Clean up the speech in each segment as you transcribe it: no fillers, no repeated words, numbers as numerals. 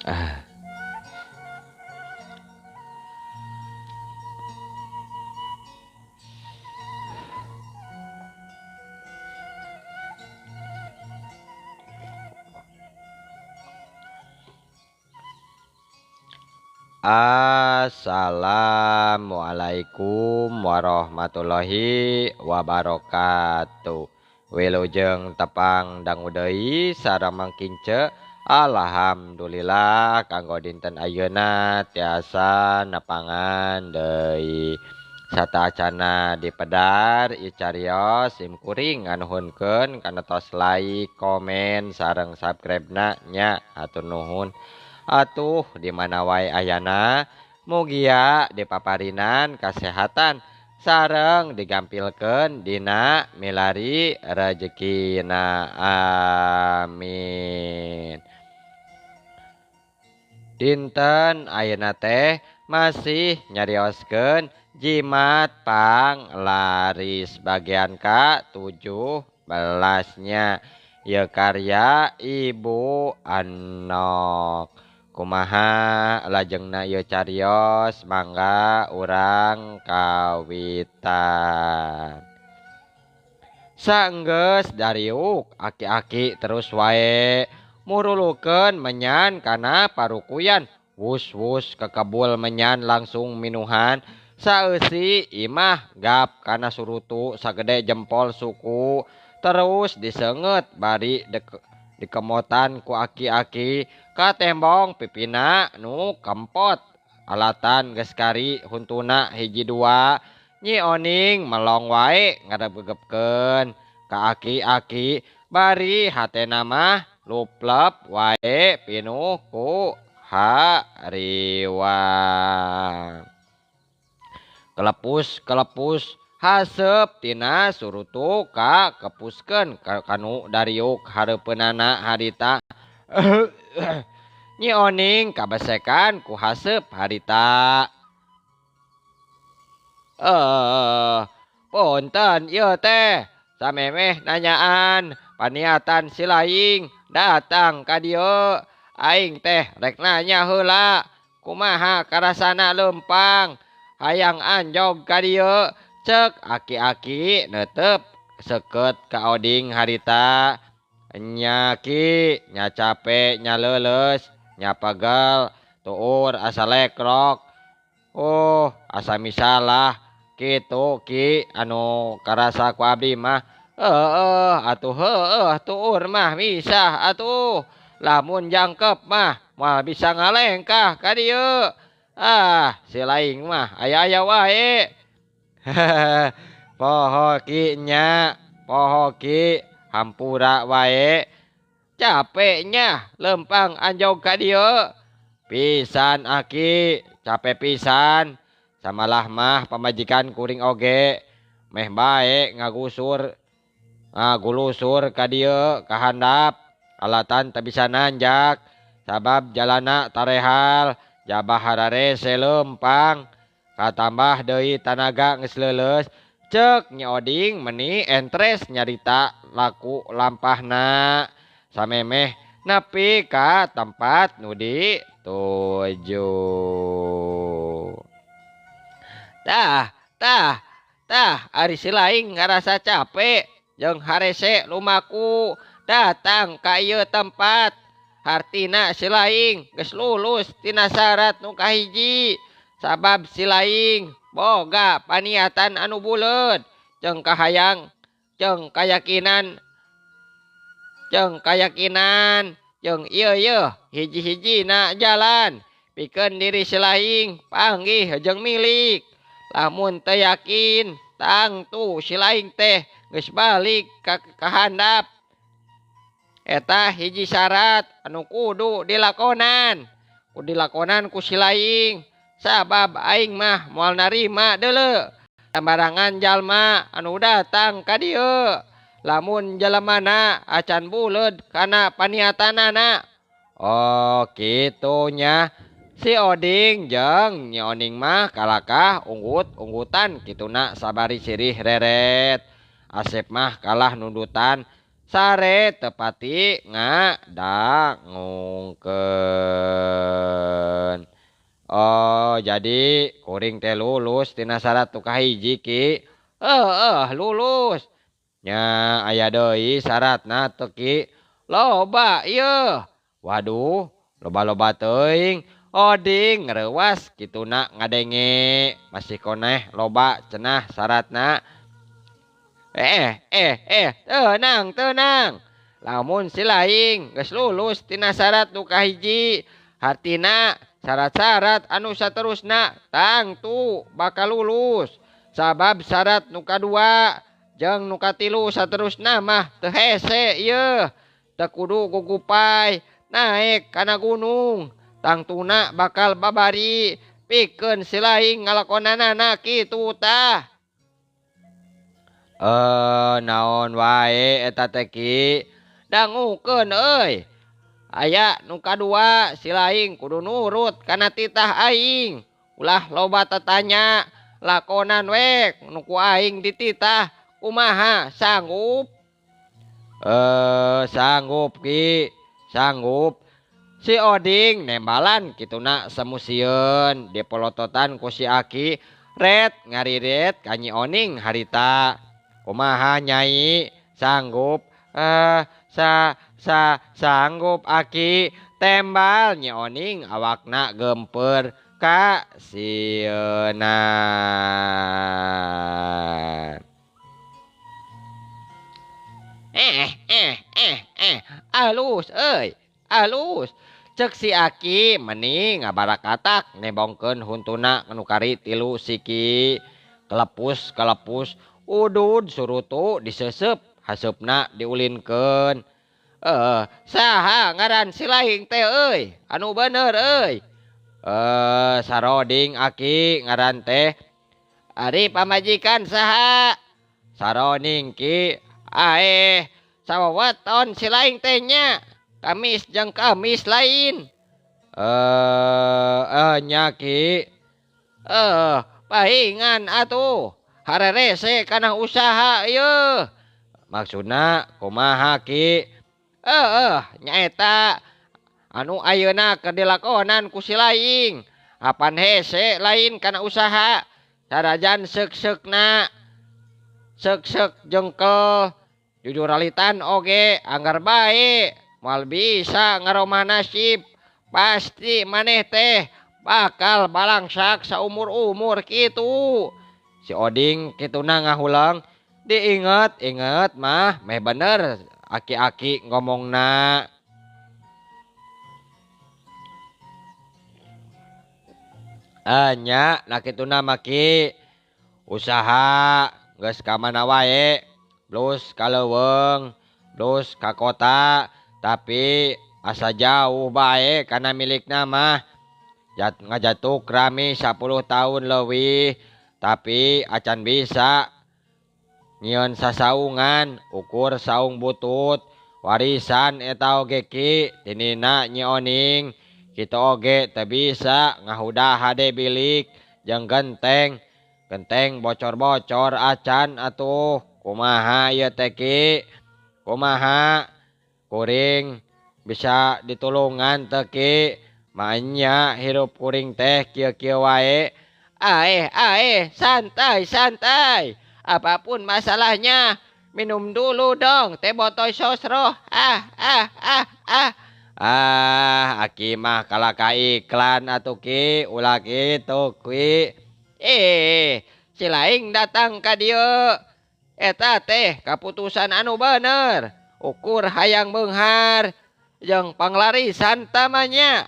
Ah. Assalamualaikum warahmatullahi wabarakatuh. Wilujeng tepang dangu deui sareng mangkince. Alhamdulillah kanggo dinten ayeuna tiasa nepangan deui. Satacana dipedar ieu carios simkuring nganuhunkeun kana tos like, komen sareng subscribe-na nya hatur nuhun. Atuh di mana wae ayana mugia dipaparinan kesehatan sareng digampilkeun dina milari rezekina amin. Dinten ayeuna teh masih nyarioskeun jimat panglaris bagian ke-17-nya ye karya Ibu Anok. Kumaha lajengna ieu carios mangga urang kawitan. Saenggeus dariuk aki-aki terus wae murulukeun menyan kana parukuyan. Wus-wus kekebul menyan langsung minuhan. Saeusi imah gap kana surutu sagede jempol suku. Terus diseungeut bari dikemotan ku aki-aki ka tembong pipina nu kempot. Alatan geus kari huntuna hiji dua. Nyi Oning melong wae ngarebegepkeun ka aki-aki bari hatena mah luplep wae pinuh ku hariwang. Kelepus haseup tina surutu ka kepuskeun kanu dariuk hareupeunana harita. Nyi Oning kabesekan ku haseup harita. Punten ieu teh samemeh nanyaan paniatan si Laing datang ka dieu. Aing teh rek nanya heula kumaha karasana leumpang hayang anjog ka dieu. Cek aki-aki neuteup seukeut ka oding harita. Nya ki nya cape nya leuleus nya pegel tuur asa lekrok. Asa misalah kitu ki anu karasa ku abdi mah. Atuh tuur mah misah atuh. Lamun jangkep mah moal bisa ngalengkah ka dieu. Si Laing mah aya-aya wae. Poho ki nya, poho ki hampura wae. Capeknya lempang anjog ka dieu. Pisan aki, capek pisan. Samalah mah pamajikan kuring oge. Meh bae ngagulusur ka dieu ka handap. Alatan teu bisa nanjak. Sabab jalana tarehal, jabah hararese leumpang. Katambah deui tanaga geus leuleus. Cek Nyi Oding meuni entres nyarita laku lampahna. Samemeh nepi ka tempat nu dituju. Tah ari si Laing ngarasa capek jeung harese lumaku datang ka ieu tempat. Hartina si Laing geus lulus tina syarat nu kahiji. Sabab si Laing boga paniatan anu buleud jeung kayakinan jeung ieu hiji-hijina jalan pikeun diri si Laing panggih jeung milik. Lamun teu yakin tangtu si Laing teh geus balik ka handap. Eta hiji syarat anu kudu dilakonan. Kudu dilakonan ku si Laing. Sabab aing mah moal narima deuleu sambarangan jalma anu datang ka dieu. Lamun jelemana acan buleud kana paniatanana. Kitu nya. Si Oding jeung Nyi Oning mah kalakah unggut-unggutan kituna sabari sirih reret. Asep mah kalah nundutan sare tepati ngadangungkeun. Oh, jadi kuring teh lulus tina syarat nu kahiji Ki. Lulus. Nya aya deui syaratna teu Ki. Loba ieu. Waduh, loba-loba teuing. Oding ngeurewas kituna ngadenge. Masih koneh loba cenah syaratna. Tenang. Lamun si laing geus lulus tina syarat nu kahiji, hartina syarat-syarat anu saterusna tangtu bakal lulus. Sabab syarat nu kadua jeung nu katilu saterusna mah teu hese ieu. Teu kudu gugupay naek kana gunung. Tangtuna bakal babari pikeun si laing ngalakonanana kitu tah. Naon wae eta teh Ki. Dangukeun euy. Aya nu kadua si laing kudu nurut kana titah aing. Ulah loba tatanya, lakonan we nu ku aing dititah. Kumaha sanggup? Sanggup Ki, sanggup. Si Oding nembalan kituna semusieun dipolototan ku si Aki. Red ngariret ka Nyi Oning harita. Kumaha Nyai? Sanggup? Sanggup Aki. Tembal Nyi Oning awakna gempeur ka sieunan. Alus euy, alus. Cek si Aki mending ngabarakatak nebongkeun huntuna nukari tilu siki. Kelepus udud surutu disesep hasupna diulinkeun. Saha ngaran si laing teh euy? Anu bener euy. Saroding Aki ngaran teh. Ari pamajikan saha? Saroding Ki. Sawawaton si laing teh nya. Kamis jeung kamis lain. Nya Ki. Pahingan atuh. Harerese kana usaha ieu. Maksudna kumaha Ki? Nyaeta anu ayeuna keur dilakonan ku si laing. Apan hese lain kana usaha. Sarajan seuk-seukna. Seuk-seuk jengkel. Jujuralitan oge anggar bae. Moal bisa ngaromah nasib. Pasti maneh teh bakal balangsak saumur-umur kitu. Si Oding kituna ngahulang. Diinget mah meh bener Aki-aki ngomongna. Nya nah kituna mah Ki. Usaha geus ka mana wae. Blus ka leuweung, blus ka kota, tapi asa jauh bae kana milikna mah. Ngajatuk rami 10 tahun leuwih, tapi acan bisa nyieun sasaungan ukur saung butut. Warisan eta oge Ki tinina Nyi Oning. Kitu oge teu bisa ngahudah hade bilik jeung genteng. Genteng bocor-bocor acan atuh. Kumaha ieu teh Ki? Kumaha? Kuring bisa ditulungan teu Ki? Manya hirup kuring teh kieu-kieu wae. Santai. Apapun masalahnya, minum dulu dong teh botol sosro. Aki mah kalaka iklan atuh Ki, ulah kitu Ki. Si laing datang ka dieu. Eta teh kaputusan anu bener. Ukur hayang beunghar jeung panglarisan tamanya.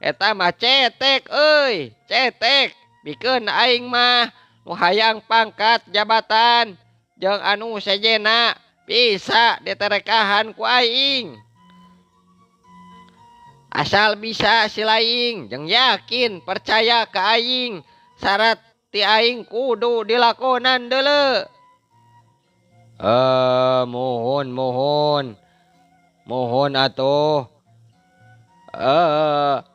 Eta mah cetek euy, cetek. Bikeun aing mah nu hayang pangkat jabatan jeung anu sejena bisa diterekahan ku aing. Asal bisa si laing jeung yakin percaya ka aing. Syarat ti aing kudu dilakonan deuleu. Mohon atuh.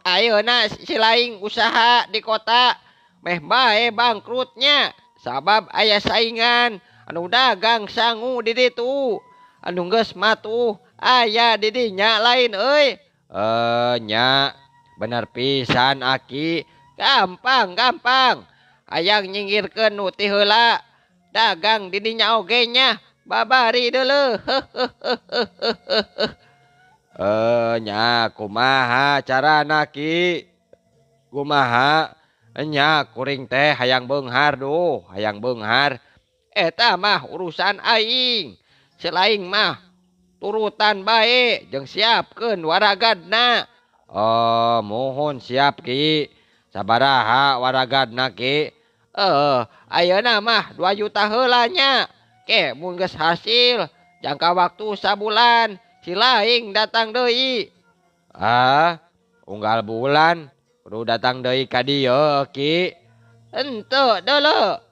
Ayeuna si laing usaha di kota meh bae bangkrutnya. Sabab aya saingan anu dagang sangu di ditu. anu geus matuh aya di dinya lain euy. Nya bener pisan Aki, gampang hayang nyingirkeun nu ti heula dagang di dinya oge nya babari deuleuh. Nya kumaha carana Ki? Kumaha? Nya kuring teh hayang beunghar duh, hayang beunghar. Eta mah urusan aing. Selaing mah turutan bae jeung siapkeun waragadna. Mohon siap Ki. Sabaraha waragadna Ki? Ayeuna mah 2 juta heula nya. Ke mun geus hasil jangka waktu sabulan silaing datang deui. Unggal bulan kudu datang deui ka dieu Ki. Henteu deuleu.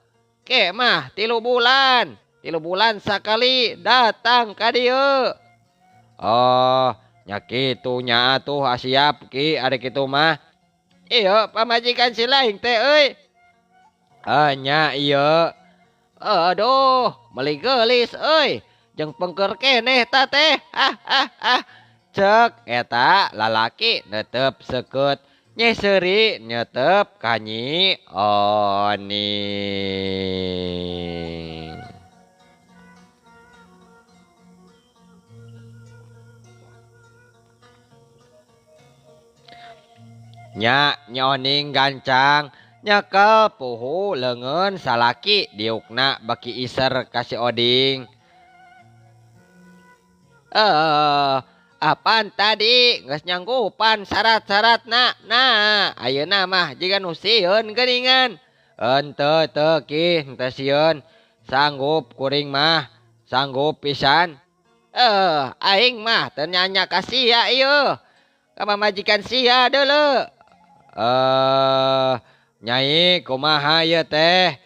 Ke mah 3 bulan. 3 bulan sakali datang ka dieu. Nya kitu nya atuh siap Ki ari kitu mah. Ieu pamajikan silaing teh euy. Nya ieu. Aduh, meuli geulis euy. Jeung pengker keneh ta teh. Cek eta lalaki netep seukeut Nyai Seuri nyetep ka Nyi Oning. Nya Nyi Oning gancang nyekel puhu leungeun salaki diukna baki iser ka si Oding. Apaan tadi geus nyanggupan syarat-syaratna. Nah, ayeuna mah jiga nu sieun geuningan. Henteu Ki, henteu sieun. Sanggup kuring mah, sanggup pisan. Aing mah teu nyanya ka sia ieu. Ka pamajikan sia deuleu. Nyai kumaha ieu teh?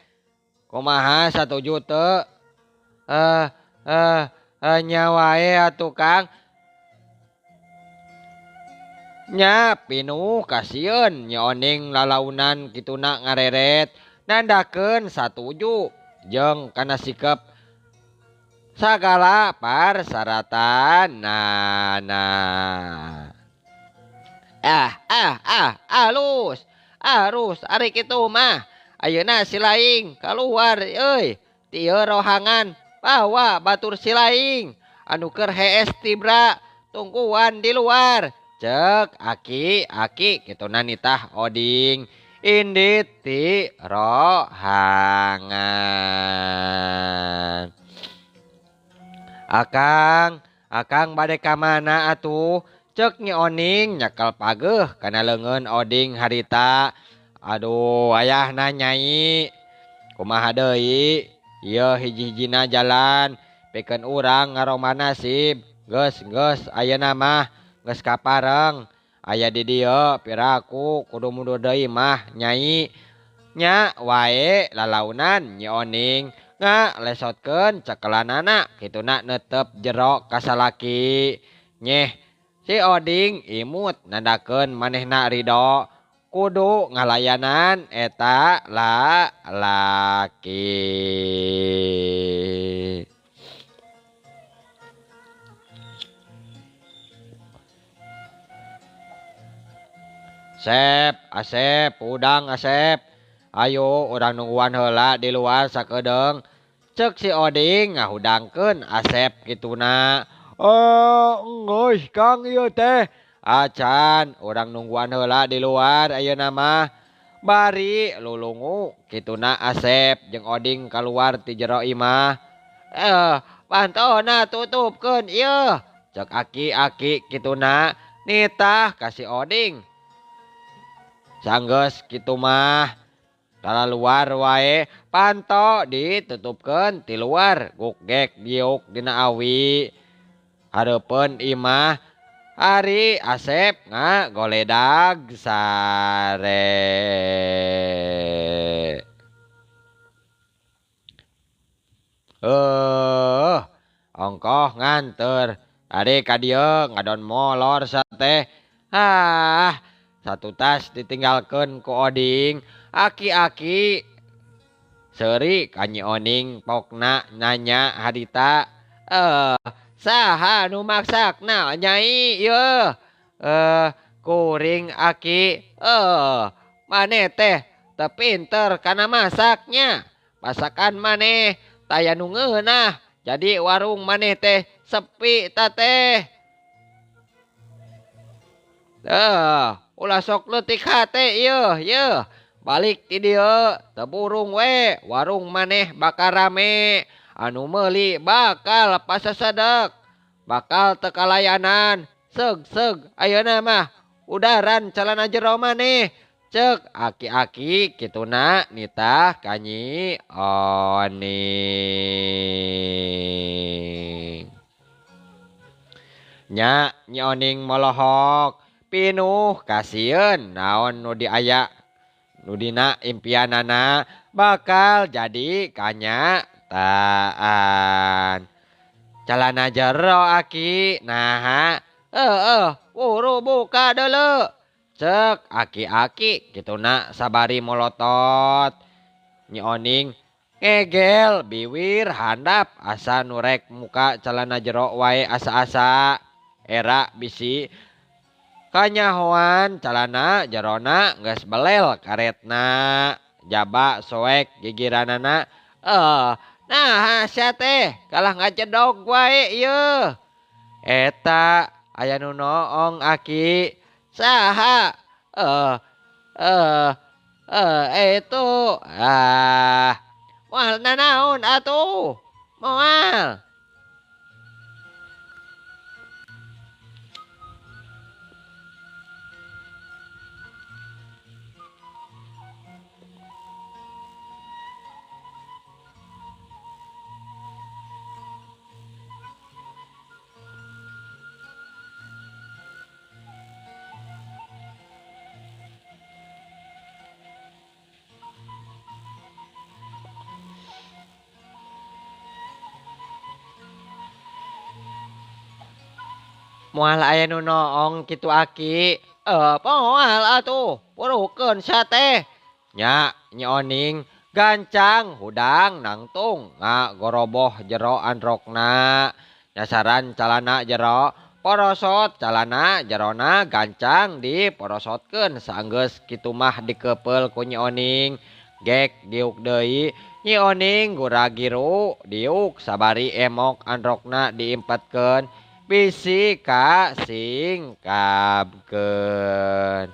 Kumaha satuju teu? Nya wae atuh Kang. Nya pinuh kasieun Nyi Oning lalaunan kituna ngareret nandakeun satuju jeung kana sikep sagala persyaratan. Arus ari kitu mah ayeuna silaing kaluar euy ti ieu rohangan bawa batur silaing anu keur hees tibra tungguan di luar. Cek Aki kituna nitah Oding indit ti rohangan. Akang bade ka mana atuh? Cek Nyi Oning nyekel pageuh kana leungeun Oding harita. Aduh ayahna Nyai. Kumaha deui? Ieu hiji-hijina jalan pikeun urang ngaroma nasib. Geus ayeuna mah geus kapareng. Aya di dieu piraku kudu mundur deui mah Nyai. Nya wae lalaunan Nyi Oning ngalesotkeun cekelanana kituna netep jero ka salaki. Nyeh si Oding imut nandakeun manehna ridho kudu ngalayanan eta lalaki. Asep, udang Asep. Ayo urang nungguan heula di luar sakedeung. Cek si Oding ngahudangkeun Asep kituna. Geus Kang ieu teh. Acan urang nungguan heula di luar ayeuna mah. Bari lulungu kituna Asep jeung Oding kaluar ti jero imah. Pantona tutupkeun ieu. Cek Aki kituna nitah ka si Oding. Sanggeus kitu mah tara luar wae panto ditutupkeun ti luar gukgek diuk dina awi. Hareupeun imah ari Asep ngagoledag sare. Ongkoh nganteur ari ka dieu ngadon molor sateh. Satu tas ditinggalkeun ku Oding. Aki Seuri ka Nyi Oning pokna nanya harita. Saha nu maksakna Nyai ieu? Kuring aki. Maneh teh teu pinter kana masaknya. Masakan maneh taya nu ngeunah. Jadi warung maneh teh sepi ta teh. Ulah sok leutik hate ieu. Balik ti dieu, teu burung we, warung maneh bakal rame. Anu meuli bakal pasasedek, bakal teu kalayanan. Seug ayeuna mah udaran calana jero maneh. Ceuk aki-aki kituna nitah kanyi Oning. Nya Nyi Oning molohok pinuh kasieun naon nu diaya nu dina impianana bakal jadi kanyataan. Calana jero aki naha. Buru buka deuleu. Cek aki-aki kituna sabari molotot. Nyi Oning ngegel biwir handap asa nurek muka calana jero wae asa-asa. Era bisi kanyahoan calana jerona geus belel karetna. Jaba soek gigiranana. Nah sia teh kalah ngacedog wae ieu. Eta aya nu noong aki. Saha? Itu. Moal nanaon atuh? Moal. Moal aya nu noong kitu aki. Moal atuh, puruhkeun sia teh. Nya Nyi Oning gancang hudang nangtung ngagoroboh jero androkna. Nyasaran calana jero, porosot calana jerona gancang diporosotkeun saenggeus kitu mah dikeupel ku Nyi Oning. Gek diuk deui. Nyi Oning gura-giru diuk sabari emok androkna diimpetkeun. Bisi ka singkabkeun.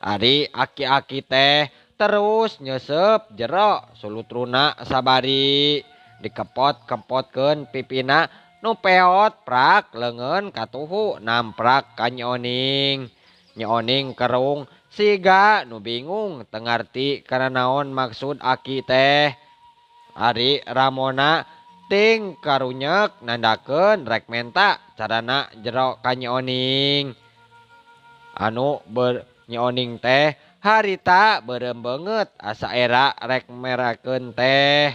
Ari aki-aki teh terus nyesep jero sulutruna sabari dikepot-kepotkeun pipina nu peot prak leungeun katuhu namprak ka Nyi Oning. Nyi Oning kerung siga nu bingung teu ngarti kana naon maksud aki teh. Ari Ramona ting karunyek nandakeun rek menta carana jero ka Nyi Oning. Anu Nyi Oning teh harita beureum beungeut asa era rek merakeun teh.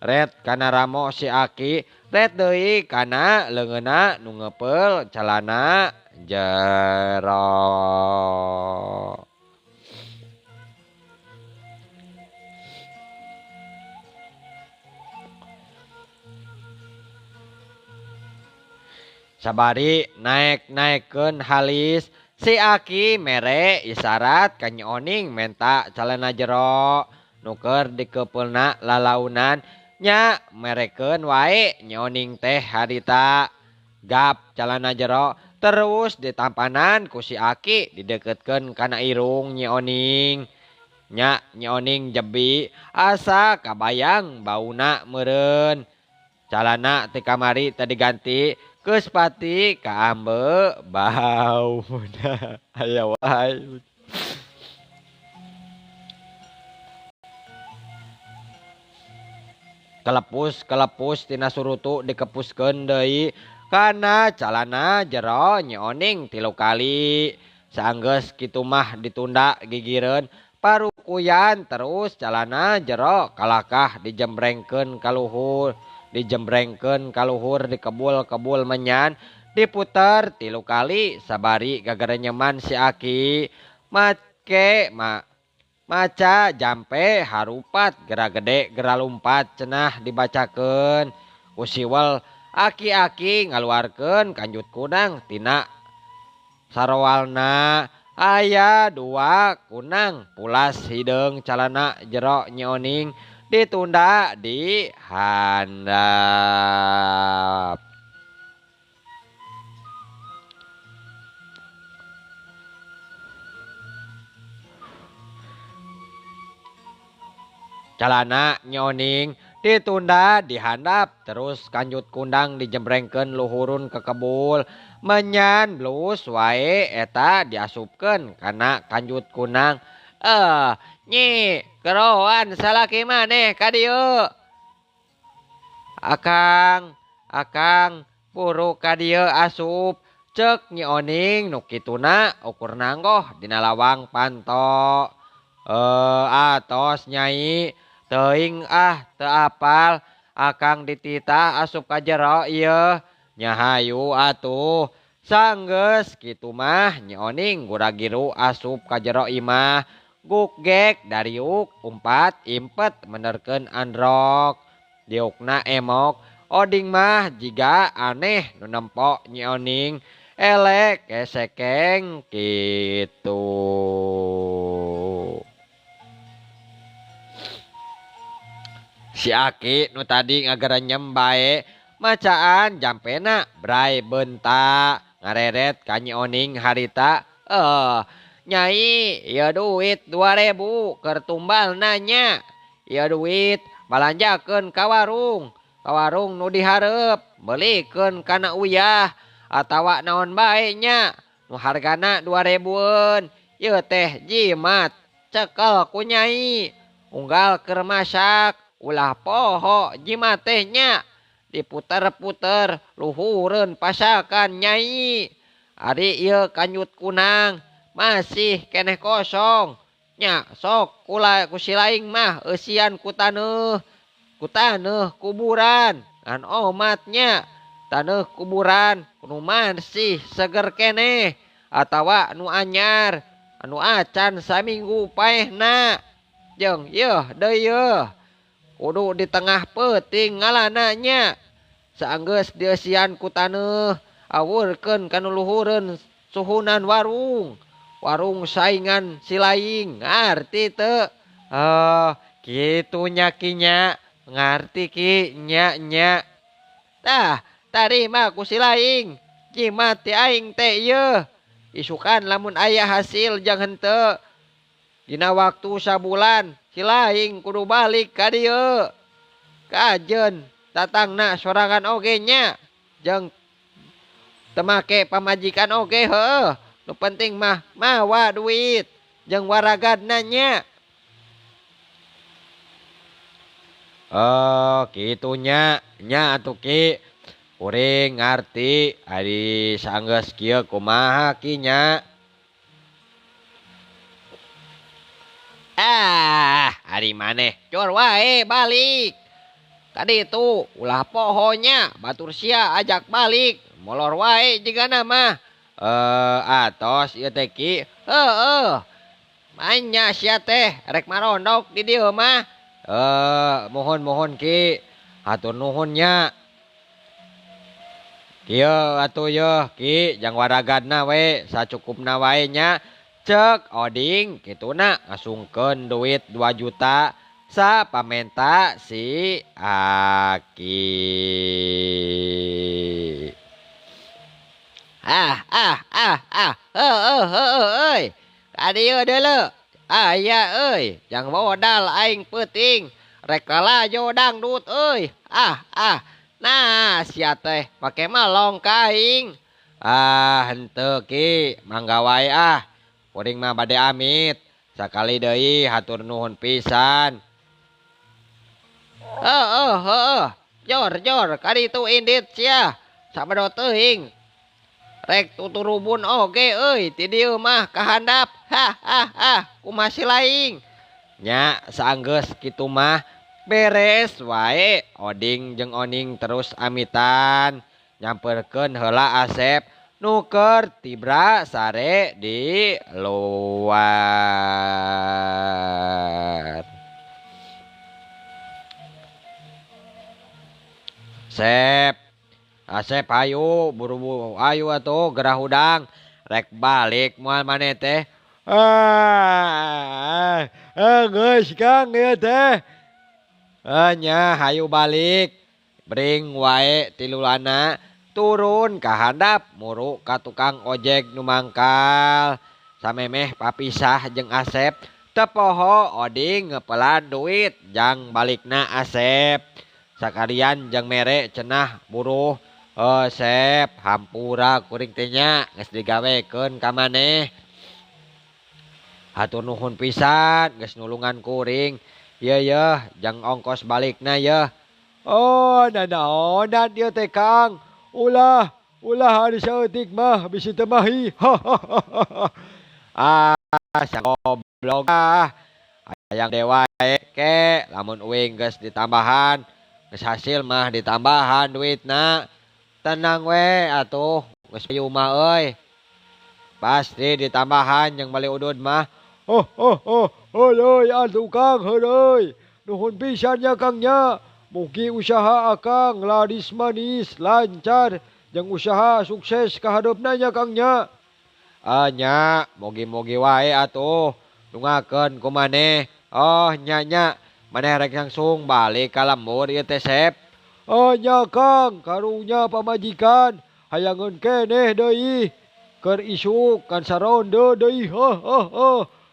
Ret kana ramo si aki, ret deui kana leungeunna nu ngeupel calana jero. Sabari naek-naekkeun halis, si aki mere isyarat ka Nyi Oning menta calana jero. Nu keur dikeupelna lalaunan nya merekeun wae Nyi Oning teh harita. Gap calana jero terus ditampanan ku si aki dideketkeun kana irung Nyi Oning. Nya Nyi Oning jebi asa kabayang bauna meureun. Calana ti kamari teu diganti geus pati kaambe bauna. Aya wae. Kelepus tina surutu dikepuskeun deui kana calana jero Nyi Oning 3 kali. Saenggeus kitu mah ditunda gigireun parukuyan terus calana jero kalakah dijembrengkeun ka luhur. Dijembrengkeun ka luhur dikebul-kebul menyan diputer 3 kali sabari gagerenyeman si aki. Maca jampe harupat gera gede gera lumpat cenah dibacakeun. Ku siwel Aki-aki ngaluarkeun kanjut kunang tina sarowalna. Aya 2 kunang pulas hideung calana jero Nyi Oning ditunda di handap. Calana Nyi Oning ditunda di handap terus kanjut kundang dijembrengkeun luhurun ke kebul menyan blus wae eta diasupkeun kana kanjut kunang. Nyi keroan salaki maneh ka dieu. Akang puru ka dieu asup ceuk Nyi Oning nu kituna ukur nanggoh dina lawang panto. Atos Nyai teuing teu apal akang dititah asup ka jero ieu. Nyahayu atuh. Sanggeus kitu mah Nyi Oning gura-giru asup ka jero imah. Gukgek dariuk umpat impet menerkeun androk. Diukna emok oding mah jiga aneh nu nempo Nyi Oning. Elek kesekeng kitu. Si Aki nu tadi ngagerenyem bae macaan jampena bray beunta ngareret ka Nyi Oning harita. Nyai ieu duit 2000 keur tumbal nanya. Ieu duit balanjakeun ka warung nu dihareup beulikeun kana uyah atawa naon bae nya nu hargana 2000-eun. Ieu teh jimat cekel ku Nyai unggal keur masak ulah poho jimat teh nya diputer-puter luhureun pasakan Nyai. Ari ieu kanjut kunang masih keneh kosong nya sok ku si laing mah eusian ku taneuh kuburan ngan omatnya taneuh kuburan nu masih seger keneh atawa nu anyar anu acan saminggu paehna. Jeung yeuh deui yeuh kudu di tengah peuting ngalanna nya saenggeus dieusian ku taneuh awurkeun ka nu luhureun suhunan warung saingan si laing ngarti teu. Kitu nya ki nya ngarti ki nya. Tah tarima ku si laing jimat ti aing teh ieu isukan lamun aya hasil jang henteu dina waktu sabulan si laing kudu balik ka dieu kajeun tatangna sorangan oge nya jeung teu make pamajikan oge heueuh. Nu penting mah mawa duit jeung waragadna nya. Kitu nya atuh Ki. Kuring ngarti ari saenggeus kieu kumaha Ki nya. Ari maneh cor wae balik. Tadi itu ulah pohonya batur sia ajak balik molor wae jigana mah. Atos ieu teh Ki. Manya sia teh rek marondok di dieu mah. Mohon Ki. Hatur nuhun nya. Kieu atuh yeuh Ki jang waragadna we sacukupna wae nya. Cek oding kituna ngasungkeun duit 2 juta sa pamenta si Aki. Euy. Ka dieu deuleu. Aya euy, jang modal aing peuting. Rek kalajo dangdut euy. Nah, sia teh make malong ka aing. Henteu Ki, mangga wae Kuring mah bade amit. Sakali deui hatur nuhun pisan. Jor ka ditu indit sia. Sabado teuing. Rek tuturubun oge euy ti dieu mah ka handap. Kumaha si laing. Nya saenggeus kitu mah beres wae Oding jeung Oning terus amitan nyamperkeun heula Asep nu keur tibra sare di luar. Sep Asep hayu buru-buru ayu atuh gerah hudang rek balik moal maneh teh. Geus Kang ieu teh. Nya hayu balik. Bring wae tilulana turun ka handap muru ka tukang ojek nu mangkal. Samemeh papisah jeung Asep. Teu poho Oding ngepelan duit jang balikna Asep. Sakalian jang mere cenah buruh. Sep hampura kuring teh nya geus digawekeun ka maneh. Hatur nuhun pisan geus nulungan kuring. Ieu jang ongkos balikna yeuh. Oh, nanaonan ieu teh Kang. Ulah hari saeutik mah bisi teu mahi. Sang goblok hayang dewa ke lamun uing geus ditambahan geus hasil mah ditambahan duitna. Tenang we atuh geus payu mah euy. Pasti ditambahan jeung bali udud mah. Heuy atuh Kang heuy. Nuhun pisan nya Kang nya. Mugi usaha akang laris manis lancar jeung usaha sukses ka hadeupna nya Kang nya. Nya mugi-mugi wae atuh. Dungakeun ku maneh. Nya maneh rek langsung balik ka lembur ieu teh Sep. Nya Kang karunya pamajikan hayangeun keneh deui. Keur isuk kan saronde deui.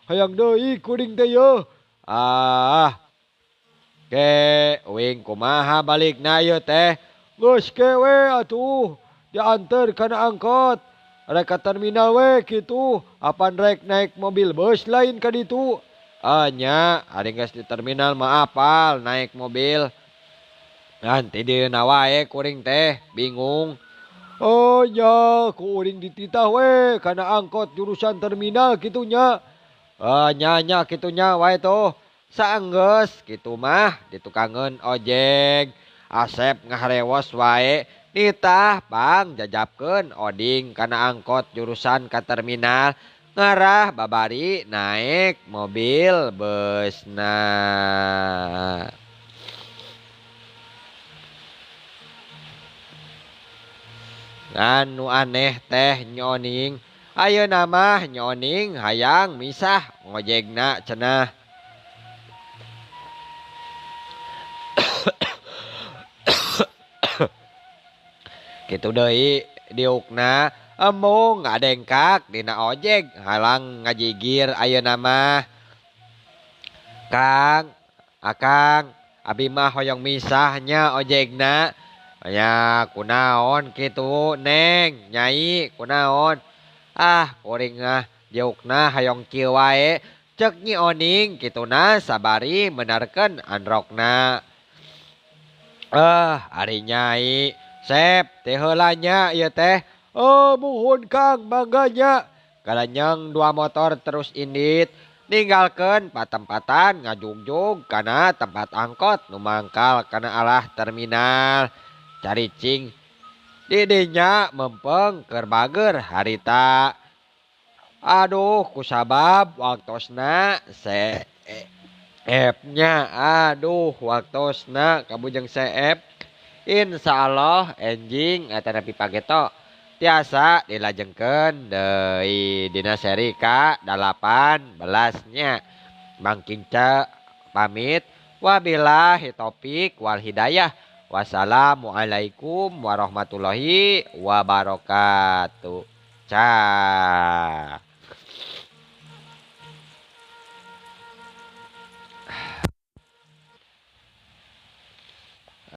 Hayang deui kuring teh yeuh. Ke uing kumaha balikna ieu teh? Geus kewe atuh. Dianter kana angkot. Rek ka terminal we kitu. Apan rek naik mobil bus lain ka ditu. Nya ari geus di terminal mah apal naik mobil. Nanti dieuna wae kuring teh bingung. Nya ku uring dititah we kana angkot jurusan terminal kitu nya. Nya kitu nya wae tuh. Saenggeus kitu mah ditukangeun ojek. Asep ngaharewos wae nitah Bang jajabkeun Oding kana angkot jurusan ka terminal ngarah babari naik mobil busna. Anu aneh teh nyoning. Ayeuna mah nyoning hayang misah ngojegna cenah. Kitu deui diukna embung ngadengkak dina ojek halang ngajigir ayeuna mah. Kang, Akang, abi mah hoyong misahnya ojekna. Ya kunaon kitu Neng, Nyai kunaon. Kuring jeukna hayong kieu wae. Ceuk Nyi Oning kituna sabari benarkeun androkna. Ari Nyai Sep teh heula nya ieu teh. Muhun Kang mangga nya. Galanyeng 2 motor terus indit ninggalkeun patempatan ngajugjug kana tempat angkot nu mangkal kana alah terminal. Caricing di dinya mempeng keur bager harita. Aduh kusabab waktosna Seep-nya. Aduh waktosna kabujeng Seep. Insyaallah enjing eta nepi pageto tiasa dilajengkeun deui dina seri ka-18 nya. Bang Kinca pamit. Wabillahi taufik wal hidayah. Wassalamualaikum warahmatullahi wabarakatuh. Cah.